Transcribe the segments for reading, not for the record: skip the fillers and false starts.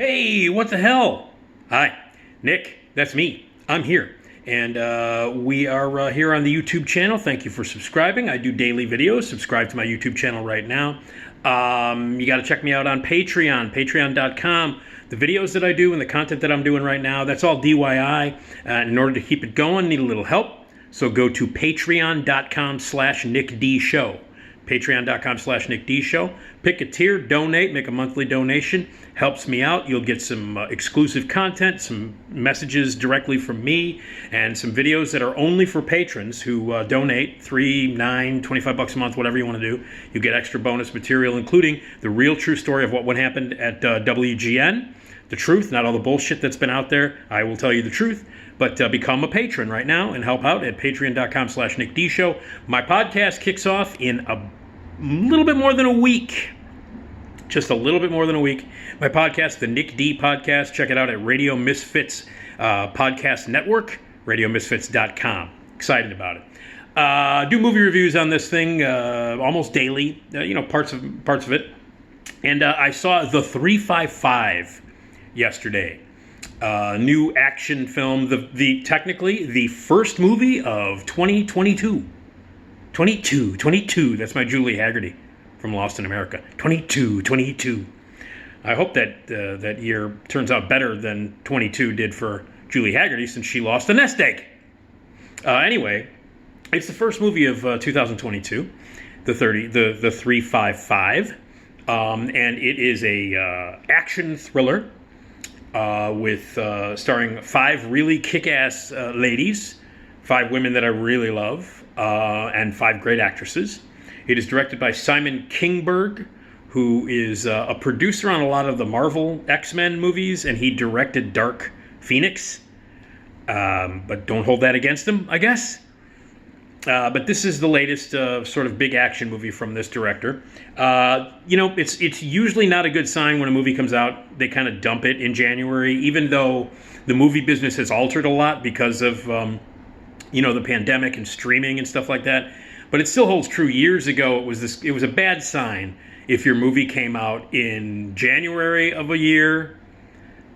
Hey, what the hell? Hi, Nick, that's me. I'm here. And we are here on the YouTube channel. Thank you for subscribing. I do daily videos. Subscribe to my YouTube channel right now. You got to check me out on Patreon, patreon.com. The videos that I do and the content that I'm doing right now, that's all DIY. In order to keep it going, need a little help. So go to patreon.com/NickDShow. Patreon.com/NickDShow. Pick a tier, donate, make a monthly donation. Helps me out. You'll get some exclusive content, some messages directly from me, and some videos that are only for patrons who donate $3, $9, $25 a month, whatever you want to do. You get extra bonus material, including the real true story of what happened at WGN. The truth, not all the bullshit that's been out there. I will tell you the truth. But become a patron right now and help out at patreon.com/NickDShow. My podcast kicks off in a little bit more than a week. Just a little bit more than a week. My podcast, the Nick D Podcast, check it out at Radio Misfits Podcast Network, radiomisfits.com. Excited about it. Do movie reviews on this thing almost daily, parts of it. And I saw The 355 yesterday. New action film, the technically the first movie of 2022. 22, that's my Julie Haggerty from Lost in America. 22. I hope that that year turns out better than 22 did for Julie Haggerty, since she lost a nest egg. Anyway, it's the first movie of 2022, the 355, and it is a action thriller with starring 5 really kick-ass ladies, 5 women that I really love, and 5 great actresses. It is directed by Simon Kinberg, who is a producer on a lot of the Marvel X-Men movies, and he directed Dark Phoenix. But don't hold that against him, I guess. But this is the latest sort of big action movie from this director. It's usually not a good sign when a movie comes out. They kind of dump it in January, even though the movie business has altered a lot because of the pandemic and streaming and stuff like that. But it still holds true. Years ago, it was a bad sign if your movie came out in January of a year.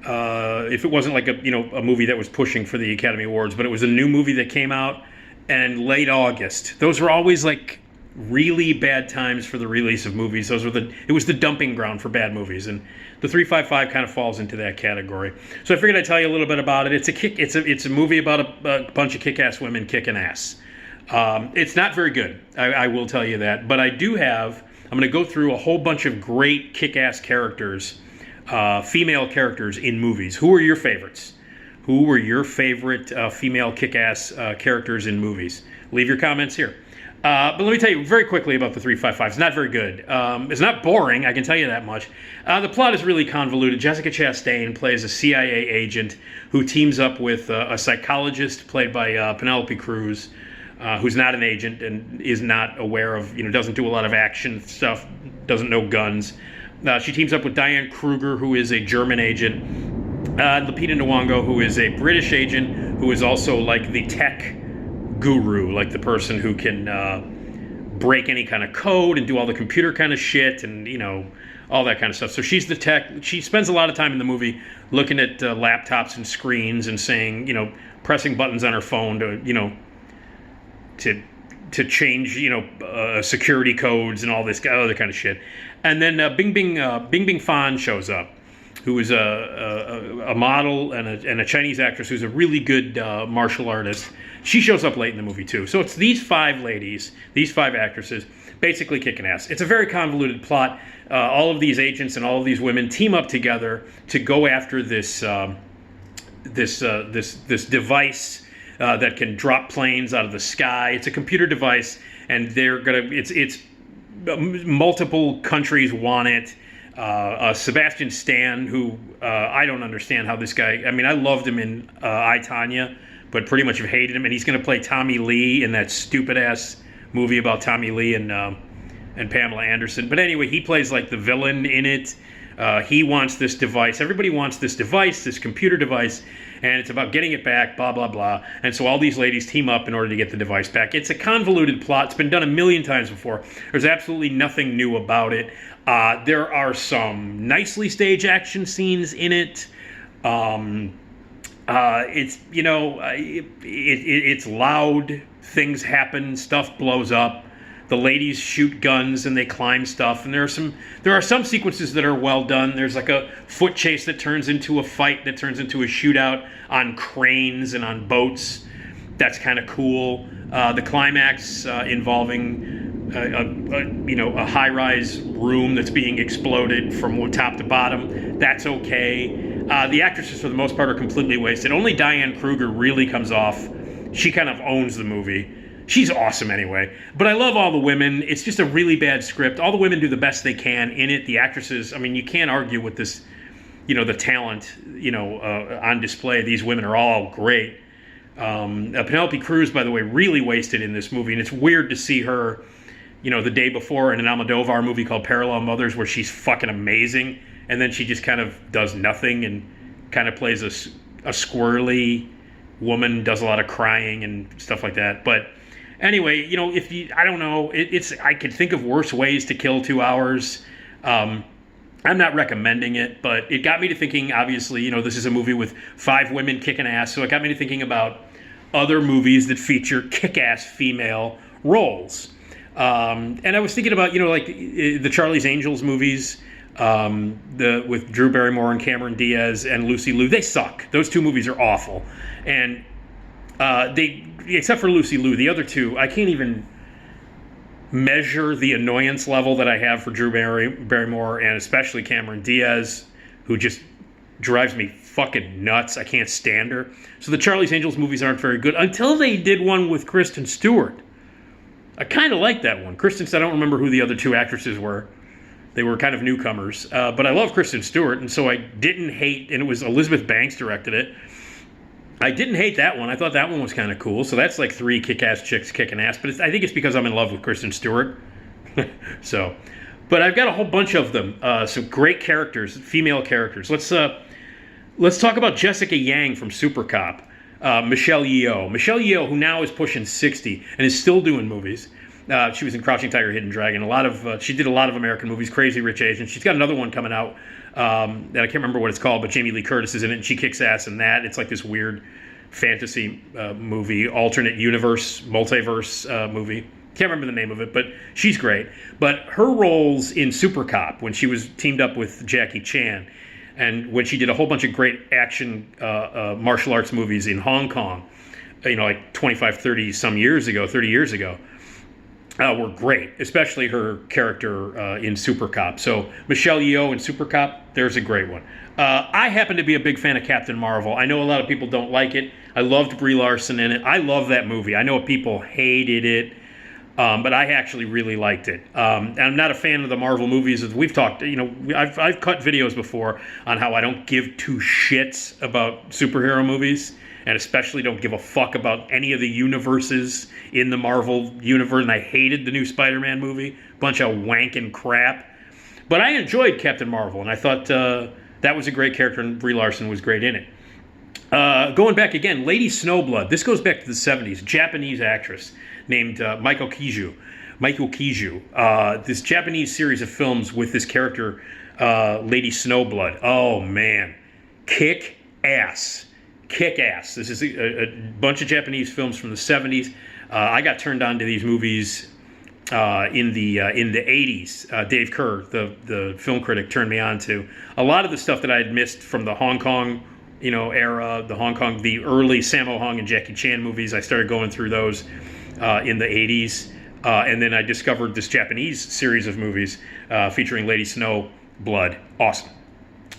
If it wasn't like a movie that was pushing for the Academy Awards, but it was a new movie that came out in late August. Those were always like really bad times for the release of movies. It was the dumping ground for bad movies, and the 355 kind of falls into that category. So I figured I'd tell you a little bit about it. It's a movie about a bunch of kick-ass women kicking ass. It's not very good, I will tell you that. But I'm going to go through a whole bunch of great kick-ass characters, female characters in movies. Who are your favorites? Who were your favorite female kick-ass characters in movies? Leave your comments here. But let me tell you very quickly about the 355. It's not very good. It's not boring, I can tell you that much. The plot is really convoluted. Jessica Chastain plays a CIA agent who teams up with a psychologist played by Penelope Cruz, who's not an agent and is not aware of, doesn't do a lot of action stuff, doesn't know guns. She teams up with Diane Kruger, who is a German agent, Lupita Nyong'o, who is a British agent, who is also like the tech guru, like the person who can break any kind of code and do all the computer kind of shit and, all that kind of stuff. So she's the tech. She spends a lot of time in the movie looking at laptops and screens and saying, pressing buttons on her phone to change, security codes and all this other kind of shit. And then Bing Fan shows up, who is a model and a Chinese actress who's a really good martial artist. She shows up late in the movie too. So it's these 5 ladies, these 5 actresses, basically kicking ass. It's a very convoluted plot. All of these agents and all of these women team up together to go after this device that can drop planes out of the sky. It's a computer device, and it's multiple countries want it. Sebastian Stan, who I don't understand how this guy. I mean, I loved him in I, Tonya, but pretty much have hated him. And he's going to play Tommy Lee in that stupid ass movie about Tommy Lee and Pamela Anderson. But anyway, he plays like the villain in it. He wants this device. Everybody wants this device, this computer device, and it's about getting it back, blah, blah, blah. And so all these ladies team up in order to get the device back. It's a convoluted plot. It's been done a million times before. There's absolutely nothing new about it. There are some nicely staged action scenes in it. It's, it's loud. Things happen. Stuff blows up. The ladies shoot guns and they climb stuff, and there are some sequences that are well done. There's like a foot chase that turns into a fight that turns into a shootout on cranes and on boats. That's kind of cool. The climax involving a high-rise room that's being exploded from top to bottom. That's okay. The actresses for the most part are completely wasted. Only Diane Kruger really comes off. She kind of owns the movie. She's awesome anyway. But I love all the women. It's just a really bad script. All the women do the best they can in it. The actresses, I mean, you can't argue with this, the talent, on display. These women are all great. Penelope Cruz, by the way, really wasted in this movie. And it's weird to see her, the day before in an Almodovar movie called Parallel Mothers where she's fucking amazing. And then she just kind of does nothing and kind of plays a squirrely woman, does a lot of crying and stuff like that. But anyway, I don't know, I could think of worse ways to kill 2 hours. I'm not recommending it, but it got me to thinking, obviously, this is a movie with 5 women kicking ass, so it got me to thinking about other movies that feature kick-ass female roles. And I was thinking about, like the Charlie's Angels movies, with Drew Barrymore and Cameron Diaz and Lucy Liu. They suck. Those 2 movies are awful. And except for Lucy Liu, the other 2, I can't even measure the annoyance level that I have for Drew Barrymore and especially Cameron Diaz, who just drives me fucking nuts. I can't stand her. So the Charlie's Angels movies aren't very good until they did one with Kristen Stewart. I kind of like that one. I don't remember who the other 2 actresses were. They were kind of newcomers. But I love Kristen Stewart, and so I didn't hate, and it was Elizabeth Banks directed it. I didn't hate that one. I thought that one was kind of cool. So that's like 3 kick-ass chicks kicking ass. But I think it's because I'm in love with Kristen Stewart. But I've got a whole bunch of them. Some great characters, female characters. Let's talk about Jessica Yang from Super Cop. Michelle Yeoh. Michelle Yeoh, who now is pushing 60 and is still doing movies. She was in Crouching Tiger, Hidden Dragon. She did a lot of American movies. Crazy Rich Asians. She's got another one coming out that I can't remember what it's called, but Jamie Lee Curtis is in it, and she kicks ass in that. It's like this weird fantasy movie, alternate universe, multiverse movie. Can't remember the name of it, but she's great. But her roles in Super Cop, when she was teamed up with Jackie Chan, and when she did a whole bunch of great action martial arts movies in Hong Kong, like 25, 30 years ago, were great, especially her character in Super Cop. So Michelle Yeoh in Super Cop, there's a great one. I happen to be a big fan of Captain Marvel. I know a lot of people don't like it. I loved Brie Larson in it. I love that movie. I know people hated it, but I actually really liked it. I'm not a fan of the Marvel movies. We've talked, I've cut videos before on how I don't give 2 shits about superhero movies, and especially don't give a fuck about any of the universes in the Marvel universe. And I hated the new Spider-Man movie. Bunch of wanking crap. But I enjoyed Captain Marvel, and I thought that was a great character, and Brie Larson was great in it. Going back again, Lady Snowblood. This goes back to the 70s. Japanese actress named Michael Kiju. This Japanese series of films with this character, Lady Snowblood. Oh, man. Kick ass. This is a bunch of Japanese films from the 70s. I got turned on to these movies in the 80s. Dave Kerr, the film critic, turned me on to a lot of the stuff that I had missed from the Hong Kong era, the early Sammo Hung and Jackie Chan movies. I started going through those in the 80s. And then I discovered this Japanese series of movies featuring Lady Snowblood. Awesome.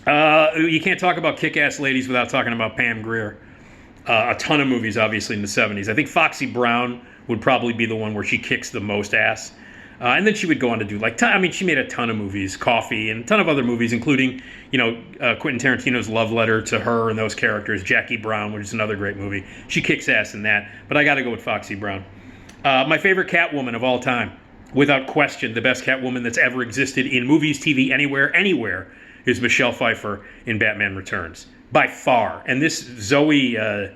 You can't talk about kick-ass ladies without talking about Pam Grier. A ton of movies, obviously, in the 70s. I think Foxy Brown would probably be the one where she kicks the most ass. And then she would go on to do, she made a ton of movies, Coffee, and a ton of other movies, including, Quentin Tarantino's love letter to her and those characters, Jackie Brown, which is another great movie. She kicks ass in that, but I got to go with Foxy Brown. My favorite Catwoman of all time, without question, the best Catwoman that's ever existed in movies, TV, anywhere, is Michelle Pfeiffer in Batman Returns. By far. And this Zoe, what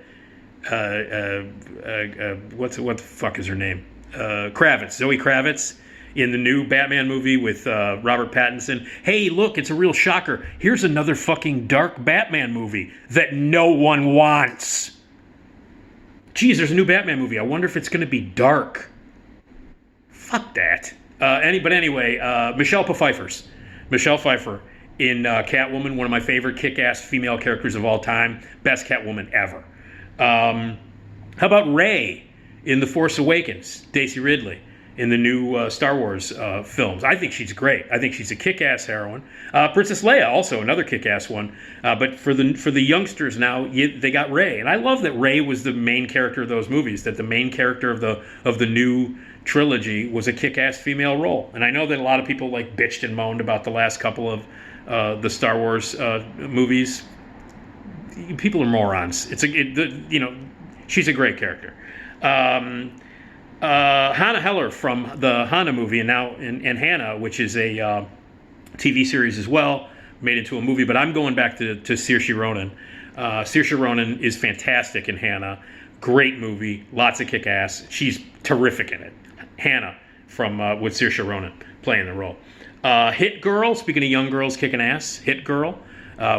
the fuck is her name? Kravitz. Zoe Kravitz in the new Batman movie with Robert Pattinson. Hey, look, it's a real shocker. Here's another fucking dark Batman movie that no one wants. Geez, there's a new Batman movie. I wonder if it's going to be dark. Fuck that. But anyway, Michelle Pfeiffer in Catwoman, one of my favorite kick-ass female characters of all time. Best Catwoman ever. How about Rey in The Force Awakens? Daisy Ridley in the new Star Wars films. I think she's great. I think she's a kick-ass heroine. Princess Leia, also another kick-ass one. But for the youngsters now, they got Rey, and I love that Rey was the main character of those movies. That the main character of the new trilogy was a kick-ass female role. And I know that a lot of people like bitched and moaned about the last couple of the Star Wars movies. People are morons. She's a great character. Hannah Heller from the Hannah movie, and now in Hannah, which is a TV series as well, made into a movie. But I'm going back to Saoirse Ronan. Saoirse Ronan is fantastic in Hannah. Great movie, lots of kick-ass. She's terrific in it. Hannah with Saoirse Ronan playing the role. Hit Girl, speaking of young girls kicking ass, Hit Girl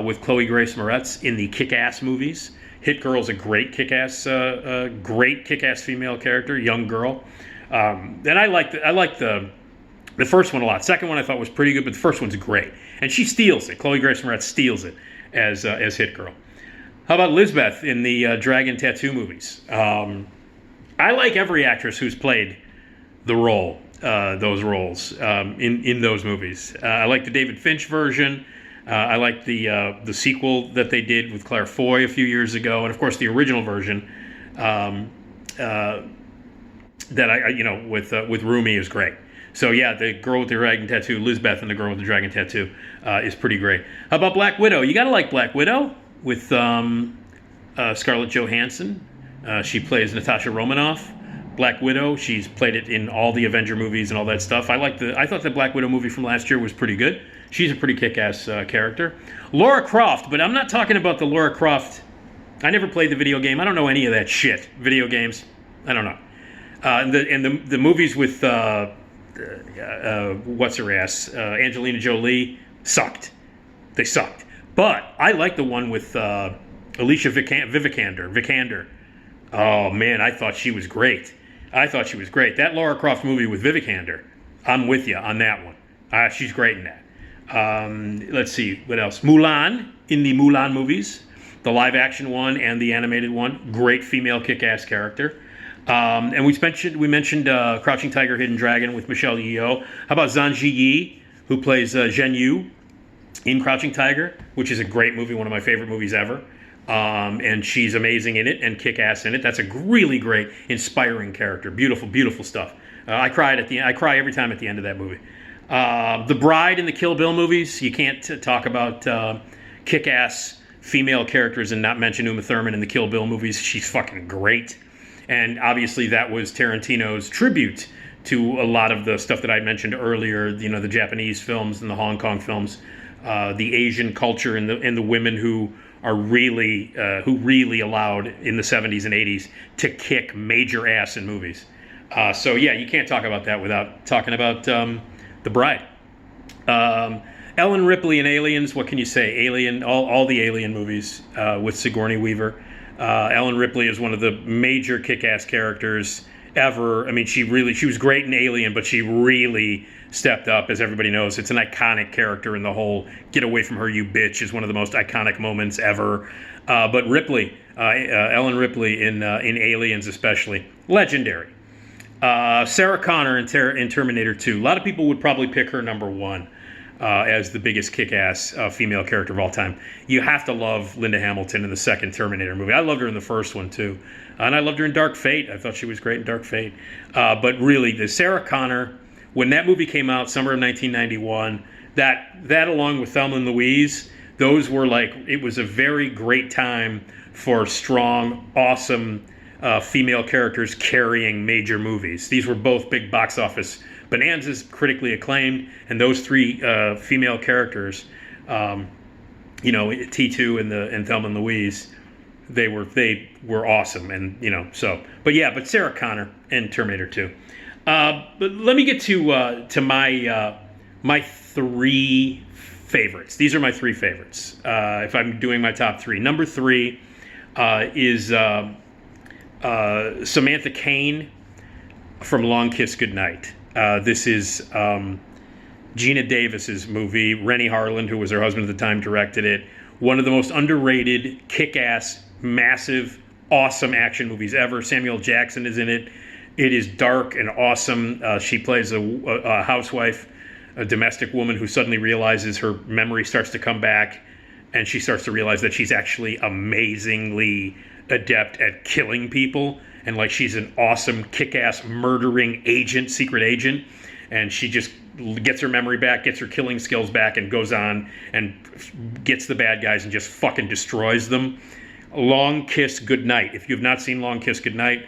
with Chloe Grace Moretz in the Kick-Ass movies. Hit Girl's a great kick-ass female character, young girl. And I like the first one a lot. Second one I thought was pretty good, but the first one's great. And she steals it. Chloe Grace Moretz steals it as Hit Girl. How about Lisbeth in the Dragon Tattoo movies? I like every actress who's played those roles in those movies. I like the David Finch version. I like the sequel that they did with Claire Foy a few years ago, and of course the original version with Rumi is great. So yeah, the girl with the dragon tattoo, Lisbeth, and the girl with the dragon tattoo is pretty great. How about Black Widow? You gotta like Black Widow with Scarlett Johansson. She plays Natasha Romanoff. Black Widow, she's played it in all the Avenger movies and all that stuff. I thought the Black Widow movie from last year was pretty good. She's a pretty kick-ass character. Lara Croft, but I'm not talking about the Lara Croft. I never played the video game. I don't know any of that shit. Video games, I don't know. And the movies with what's her ass, Angelina Jolie, sucked. They sucked. But I like the one with Alicia Vikander. Oh man, I thought she was great. That Lara Croft movie with Vikander, I'm with you on that one. She's great in that. Let's see, what else? Mulan, in the Mulan movies, the live action one and the animated one, great female kick-ass character. And we mentioned Crouching Tiger, Hidden Dragon with Michelle Yeoh. How about Zhang Ziyi, who plays Zhen Yu in Crouching Tiger, which is a great movie, one of my favorite movies ever. And she's amazing in it and kick-ass in it. That's a really great, inspiring character. Beautiful, beautiful stuff. I cry every time at the end of that movie. The Bride in the Kill Bill movies. You can't talk about kick-ass female characters and not mention Uma Thurman in the Kill Bill movies. She's fucking great. And obviously that was Tarantino's tribute to a lot of the stuff that I mentioned earlier. The Japanese films and the Hong Kong films, the Asian culture and the women who really allowed in the 70s and 80s to kick major ass in movies. So yeah, you can't talk about that without talking about The Bride. Ellen Ripley in Aliens, what can you say? Alien, all the Alien movies with Sigourney Weaver. Ellen Ripley is one of the major kick-ass characters ever. I mean, she was great in Alien, but she really stepped up. As everybody knows, it's an iconic character in the whole "Get away from her, you bitch" is one of the most iconic moments ever. But Ripley, Ellen Ripley in Aliens especially, legendary. Sarah Connor in Terminator 2. A lot of people would probably pick her number one as the biggest kick-ass female character of all time. You have to love Linda Hamilton in the second Terminator movie. I loved her in the first one too. And I loved her in Dark Fate. I thought she was great in Dark Fate. But really, the Sarah Connor, when that movie came out, summer of 1991, that along with Thelma and Louise, those were it was a very great time for strong, awesome female characters carrying major movies. These were both big box office bonanzas, critically acclaimed, and those three female characters T2 and Thelma and Louise, they were awesome, and but Sarah Connor and Terminator 2. But let me get to my three favorites. These are my three favorites. If I'm doing my top three, number three is Samantha Cain from Long Kiss Goodnight. This is Gina Davis's movie. Rennie Harlan, who was her husband at the time, directed it. One of the most underrated, kick-ass, massive, awesome action movies ever. Samuel Jackson is in it. It is dark and awesome. She plays a housewife, a domestic woman who suddenly realizes her memory starts to come back, and she starts to realize that she's actually amazingly adept at killing people, and like she's an awesome kick-ass murdering agent, secret agent, and she just gets her memory back, gets her killing skills back, and goes on and gets the bad guys and just fucking destroys them. Long Kiss Goodnight. If you've not seen Long Kiss Goodnight,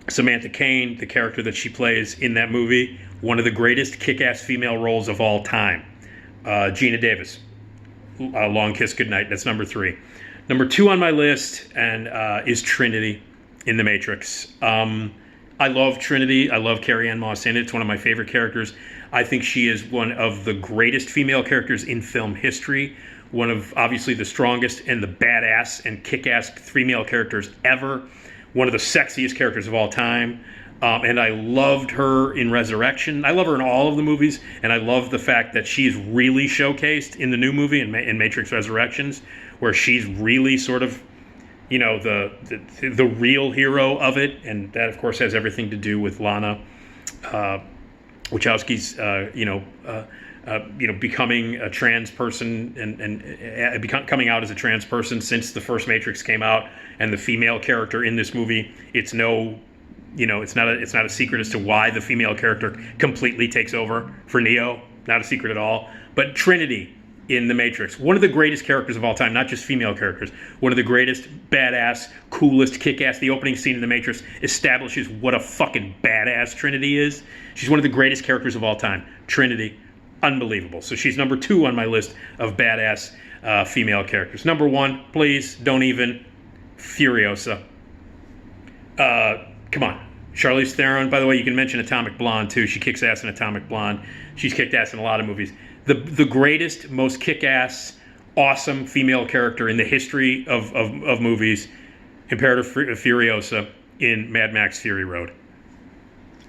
Samantha Cain, the character that she plays in that movie, one of the greatest kick-ass female roles of all time. Gina Davis, Long Kiss Goodnight. That's number three. Number two on my list is Trinity in The Matrix. I love Trinity. I love Carrie-Anne Moss in it. It's one of my favorite characters. I think she is one of the greatest female characters in film history. One of, obviously, the strongest and the badass and kick-ass female characters ever. One of the sexiest characters of all time. And I loved her in Resurrection. I love her in all of the movies. And I love the fact that she's really showcased in the new movie, in Matrix Resurrections, where she's really sort of, the real hero of it. And that, of course, has everything to do with Lana Wachowski's, becoming a trans person and coming out as a trans person since the first Matrix came out, and the female character in this movie, it's not a secret as to why the female character completely takes over for Neo. Not a secret at all. But Trinity in The Matrix, one of the greatest characters of all time, not just female characters, one of the greatest, badass, coolest, kick-ass. The opening scene in The Matrix establishes what a fucking badass Trinity is. She's one of the greatest characters of all time. Trinity. Unbelievable. So she's number two on my list of badass female characters. Number one, please, don't even, Furiosa. Come on. Charlize Theron, by the way, you can mention Atomic Blonde, too. She kicks ass in Atomic Blonde. She's kicked ass in a lot of movies. The greatest, most kick-ass, awesome female character in the history of movies, Imperator Furiosa in Mad Max Fury Road.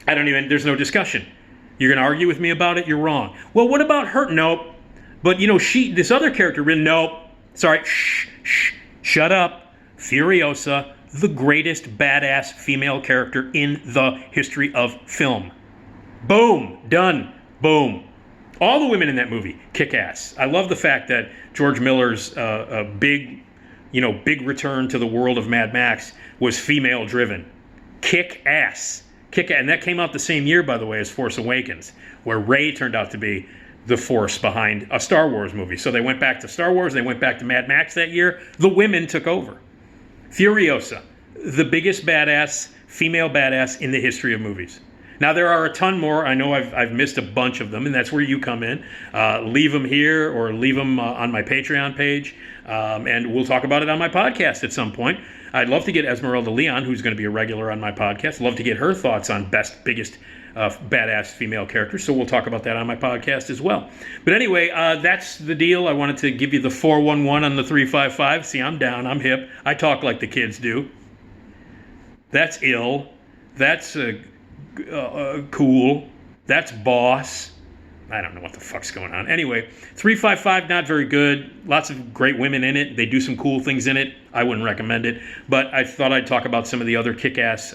There's no discussion. You're going to argue with me about it? You're wrong. Well, what about her? Nope. But, this other character, nope. Sorry. Shut up. Furiosa, the greatest badass female character in the history of film. Boom. Done. Boom. All the women in that movie kick ass. I love the fact that George Miller's big return to the world of Mad Max was female driven. Kick ass. And that came out the same year, by the way, as Force Awakens, where Rey turned out to be the force behind a Star Wars movie. So they went back to Star Wars, they went back to Mad Max that year. The women took over. Furiosa, the biggest badass, female badass in the history of movies. Now, there are a ton more. I know I've missed a bunch of them, and that's where you come in. Leave them here or leave them on my Patreon page, and we'll talk about it on my podcast at some point. I'd love to get Esmeralda Leon, who's going to be a regular on my podcast. Love to get her thoughts on biggest badass female characters, so we'll talk about that on my podcast as well. But anyway, that's the deal. I wanted to give you the 411 on the 355. See, I'm down. I'm hip. I talk like the kids do. That's ill. That's cool. That's boss. I don't know what the fuck's going on. Anyway, 355, not very good. Lots of great women in it. They do some cool things in it. I wouldn't recommend it. But I thought I'd talk about some of the other kick-ass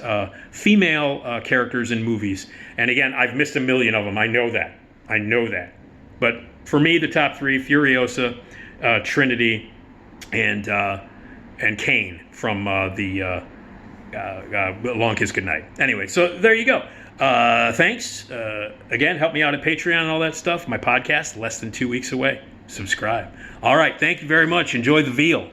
female characters in movies. And again, I've missed a million of them. I know that. But for me, the top three, Furiosa, Trinity, and Kane from the Long Kiss Goodnight. Anyway, so there you go. Thanks. Again, help me out at Patreon and all that stuff. My podcast, less than 2 weeks away. Subscribe. All right. Thank you very much. Enjoy the veal.